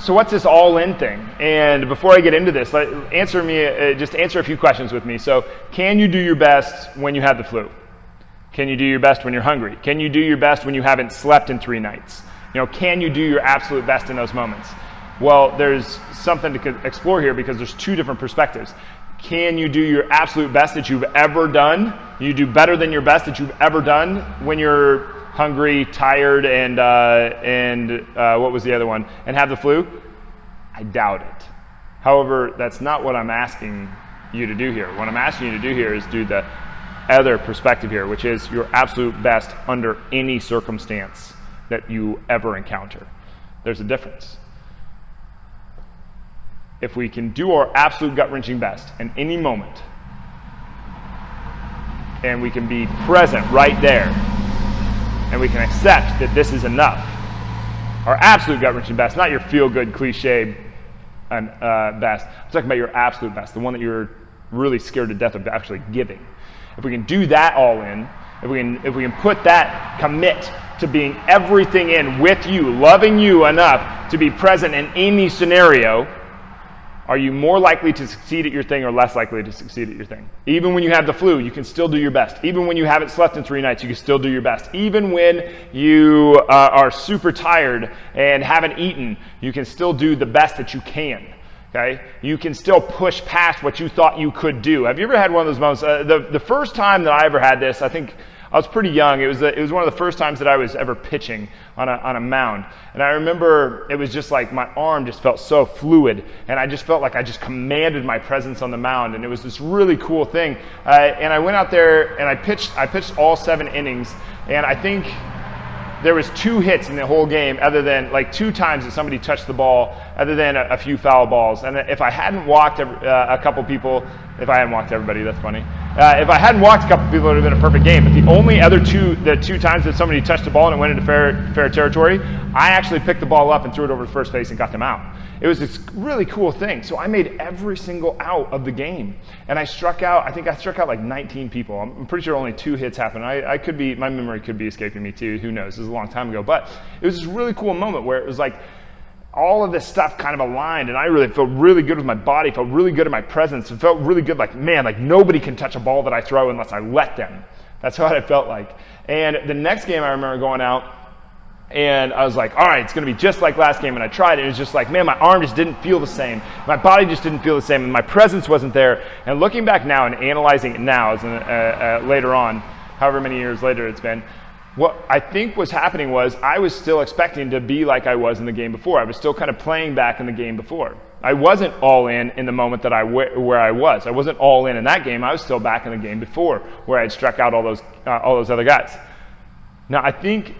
So what's this all-in thing? And before I get into this, just answer a few questions with me. So can you do your best when you have the flu? Can you do your best when you're hungry? Can you do your best when you haven't slept in 3 nights? Can you do your absolute best in those moments? Well, there's something to explore here because there's 2 different perspectives. Can you do your absolute best that you've ever done? You do better than your best that you've ever done when you're hungry, tired, and what was the other one? And have the flu? I doubt it. However, that's not what I'm asking you to do here. What I'm asking you to do here is do the other perspective here, which is your absolute best under any circumstance that you ever encounter. There's a difference. If we can do our absolute gut-wrenching best in any moment, and we can be present right there, and we can accept that this is enough, our absolute gut-wrenching best, not your feel-good cliche best. I'm talking about your absolute best, the one that you're really scared to death of actually giving. If we can do that all in, if we can put that commit to being everything in with you, loving you enough to be present in any scenario, are you more likely to succeed at your thing or less likely to succeed at your thing? Even when you have the flu, you can still do your best. Even when you haven't slept in 3 nights, you can still do your best. Even when you are super tired and haven't eaten, you can still do the best that you can. Okay? You can still push past what you thought you could do. Have you ever had one of those moments? The first time that I ever had this, I think I was pretty young. It was one of the first times that I was ever pitching on a mound. And I remember it was just like my arm just felt so fluid, and I just felt like I just commanded my presence on the mound, and it was this really cool thing. And I went out there and I pitched all 7 innings, and I think there was 2 hits in the whole game, other than like 2 times that somebody touched the ball, other than a few foul balls. And if I hadn't walked a couple people, if I hadn't walked everybody, that's funny. If I hadn't walked a couple people, it would have been a perfect game. But the only other the 2 times that somebody touched the ball and it went into fair territory, I actually picked the ball up and threw it over to first base and got them out. It was this really cool thing. So I made every single out of the game. And I struck out, I think I struck out like 19 people. I'm pretty sure only 2 hits happened. My memory could be escaping me too. Who knows? This is a long time ago. But it was this really cool moment where it was like all of this stuff kind of aligned, and I really felt really good with my body, felt really good in my presence, and felt really good like, man, like nobody can touch a ball that I throw unless I let them. That's what it felt like. And the next game I remember going out, and I was like, all right, it's going to be just like last game. And I tried it. It was just like, man, my arm just didn't feel the same. My body just didn't feel the same. And my presence wasn't there. And looking back now and analyzing it now, as later on, however many years later it's been, what I think was happening was I was still expecting to be like I was in the game before. I was still kind of playing back in the game before. I wasn't all in the moment that where I was. I wasn't all in that game. I was still back in the game before, where I had struck out all those other guys. Now, I think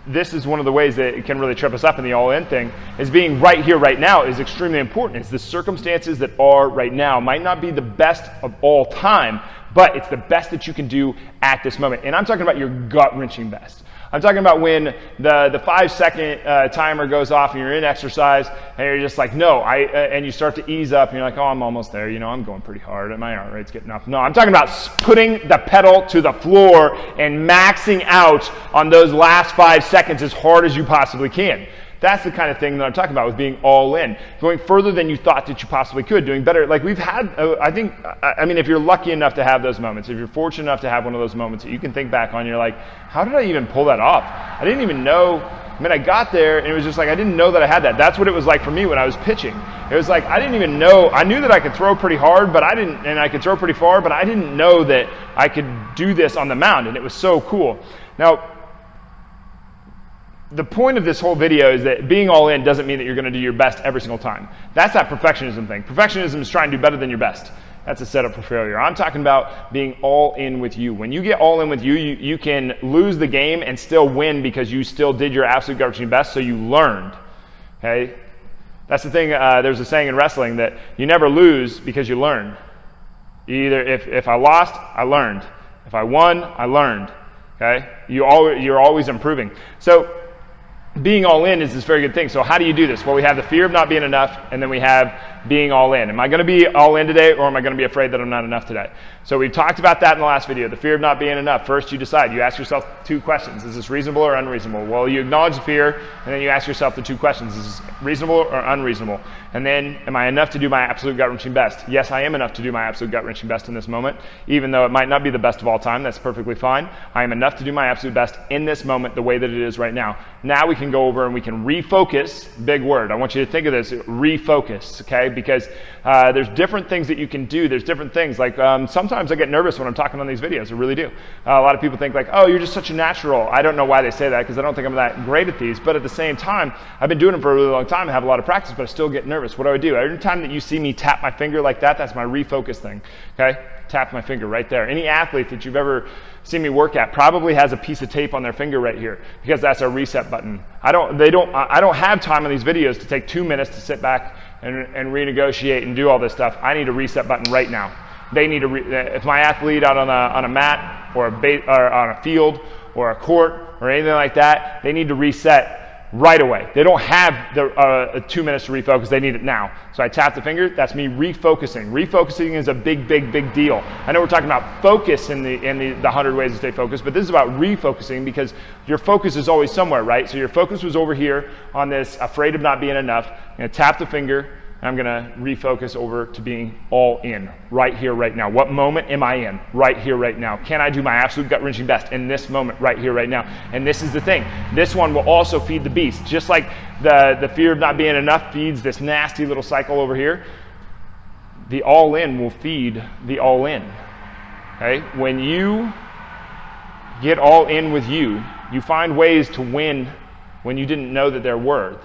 this is one of the ways that it can really trip us up in the all-in thing, is being right here, right now is extremely important. It's the circumstances that are right now. Might not be the best of all time, but it's the best that you can do at this moment. And I'm talking about your gut-wrenching best. I'm talking about when the 5-second timer goes off and you're in exercise and you're just like, no, and you start to ease up and you're like, oh, I'm almost there. I'm going pretty hard and my heart rate's getting up. No, I'm talking about putting the pedal to the floor and maxing out on those last 5 seconds as hard as you possibly can. That's the kind of thing that I'm talking about with being all in, going further than you thought that you possibly could, doing better. Like we've had, I mean, if you're lucky enough to have those moments, if you're fortunate enough to have one of those moments that you can think back on, you're like, how did I even pull that off? I didn't even know. I mean, I got there and it was just like, I didn't know that I had that. That's what it was like for me when I was pitching. It was like, I didn't even know. I knew that I could throw pretty hard, but I could throw pretty far, but I didn't know that I could do this on the mound, and it was so cool. Now, the point of this whole video is that being all in doesn't mean that you're going to do your best every single time. That's that perfectionism thing. Perfectionism is trying to do better than your best. That's a setup for failure. I'm talking about being all in with you. When you get all in with you, you can lose the game and still win because you still did your absolute gut-wrenching best, so you learned. Okay? That's the thing. There's a saying in wrestling that you never lose because you learn. Either if I lost, I learned. If I won, I learned. Okay? You're always improving. So being all in is this very good thing. So how do you do this? Well, we have the fear of not being enough, and then we have being all in. Am I going to be all in today, or am I going to be afraid that I'm not enough today? So we talked about that in the last video, the fear of not being enough. First, you decide. You ask yourself 2 questions. Is this reasonable or unreasonable? Well, you acknowledge the fear, and then you ask yourself the 2 questions. Is this reasonable or unreasonable? And then, am I enough to do my absolute gut-wrenching best? Yes, I am enough to do my absolute gut-wrenching best in this moment, even though it might not be the best of all time. That's perfectly fine. I am enough to do my absolute best in this moment the way that it is right now. Now we can go over and we can refocus. Big word. I want you to think of this, refocus, okay? Because there's different things that you can do. There's different things. Like sometimes I get nervous when I'm talking on these videos. I really do. A lot of people think like, oh, you're just such a natural. I don't know why they say that, because I don't think I'm that great at these. But at the same time, I've been doing them for a really long time. I have a lot of practice, but I still get nervous. What do? Every time that you see me tap my finger like that, that's my refocus thing, okay? Tap my finger right there. Any athlete that you've ever seen me work at probably has a piece of tape on their finger right here, because that's our reset button. I don't have time on these videos to take 2 minutes to sit back and renegotiate and do all this stuff. I need a reset button right now. They need if my athlete out on a mat or on a field or a court or anything like that, they need to reset right away. They don't have the 2 minutes to refocus. They need it now. So I tap the finger. That's me refocusing. Refocusing is a big deal. I know we're talking about focus in the 100 ways to stay focused, but this is about refocusing, because your focus is always somewhere, right? So your focus was over here on this afraid of not being enough. I'm going to tap the finger. I'm going to refocus over to being all in, right here, right now. What moment am I in? Right here, right now. Can I do my absolute gut-wrenching best in this moment, right here, right now? And this is the thing. This one will also feed the beast. Just like the fear of not being enough feeds this nasty little cycle over here, the all-in will feed the all-in. Okay? When you get all in with you, you find ways to win when you didn't know that there were.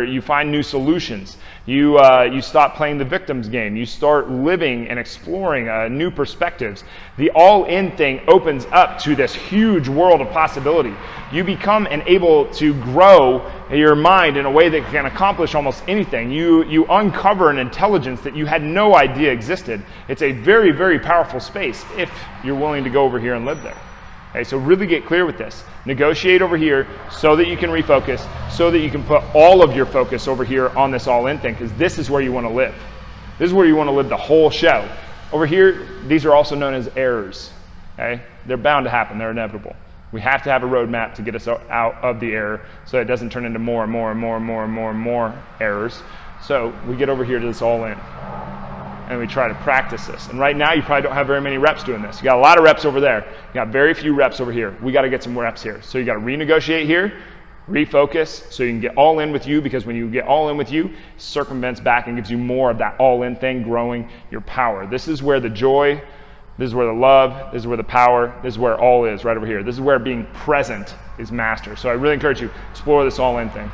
You find new solutions. You stop playing the victim's game. You start living and exploring new perspectives. The all-in thing opens up to this huge world of possibility. You become able to grow your mind in a way that can accomplish almost anything. You uncover an intelligence that you had no idea existed. It's a very powerful space if you're willing to go over here and live there. Okay, so really get clear with this. Negotiate over here so that you can refocus, so that you can put all of your focus over here on this all-in thing, because this is where you want to live. This is where you want to live the whole show. Over here, these are also known as errors. Okay? They're bound to happen. They're inevitable. We have to have a roadmap to get us out of the error so it doesn't turn into more errors. So we get over here to this all-in, and we try to practice this. And right now, you probably don't have very many reps doing this. You got a lot of reps over there. You got very few reps over here. We got to get some reps here. So you got to renegotiate here, refocus, so you can get all in with you, because when you get all in with you, it circumvents back and gives you more of that all-in thing, growing your power. This is where the joy, this is where the love, this is where the power, this is where all is, right over here. This is where being present is master. So I really encourage you, explore this all-in thing.